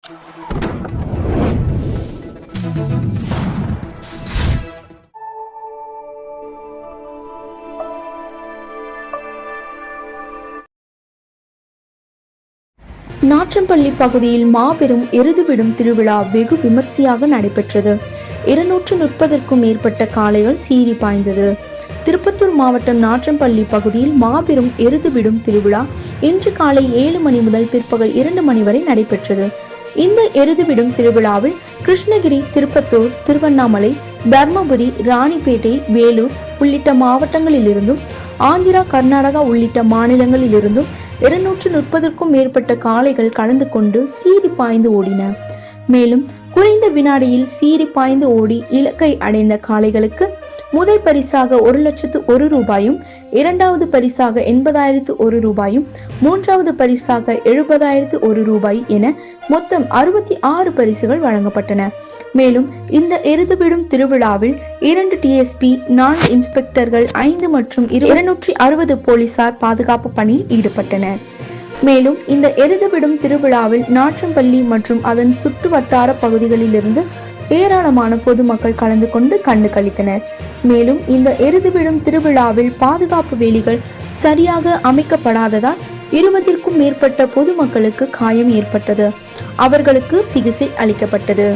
நாற்றம்பள்ளி பகுதியில் மாபெரும் எருதுவிடும் திருவிழா வெகு விமர்சையாக நடைபெற்றது. 230க்கும் மேற்பட்ட காளைகள் சீறி பாய்ந்தது. திருப்பத்தூர் மாவட்டம் நாற்றம்பள்ளி பகுதியில் மாபெரும் எருதுவிடும் திருவிழா இன்று காலை 7 மணி முதல் பிற்பகல் 2 மணி வரை நடைபெற்றது. இந்த எருதுவிடும் திருவிழாவில் கிருஷ்ணகிரி, திருப்பத்தூர், திருவண்ணாமலை, தர்மபுரி, ராணிப்பேட்டை, வேலூர் உள்ளிட்ட மாவட்டங்களிலிருந்தும், ஆந்திரா, கர்நாடகா உள்ளிட்ட மாநிலங்களிலிருந்தும் 230க்கும் மேற்பட்ட காளைகள் கலந்து கொண்டு சீறி பாய்ந்து ஓடின. மேலும் குறைந்த வினாடியில் சீறி பாய்ந்து ஓடி இலக்கை அடைந்த காளைகளுக்கு முதல் பரிசாக 1,01,000 ரூபாயும், இரண்டாவது பரிசாக 80,001 ரூபாயும், மூன்றாவது பரிசாக 70,001 ரூபாய் என மொத்தம் 66 பரிசுகள் வழங்கப்பட்டன. மேலும் இந்த எருதுவிடும் திருவிழாவில் 2 டிஎஸ்பி, 4 இன்ஸ்பெக்டர்கள், 5 மற்றும் 260 போலீசார் பாதுகாப்பு பணியில் ஈடுபட்டனர். மேலும் இந்த எருதுவிடும் திருவிழாவில் நாற்றம்பள்ளி மற்றும் அதன் சுற்று வட்டார பகுதிகளிலிருந்து ஏராளமான பொதுமக்கள் கலந்து கொண்டு கண்டு களித்தனர். மேலும் இந்த எருதுவிடும் திருவிழாவில் பாதுகாப்பு வேலிகள் சரியாக அமைக்கப்படாததால் 20க்கும் மேற்பட்ட பொதுமக்களுக்கு காயம் ஏற்பட்டது. அவர்களுக்கு சிகிச்சை அளிக்கப்பட்டது.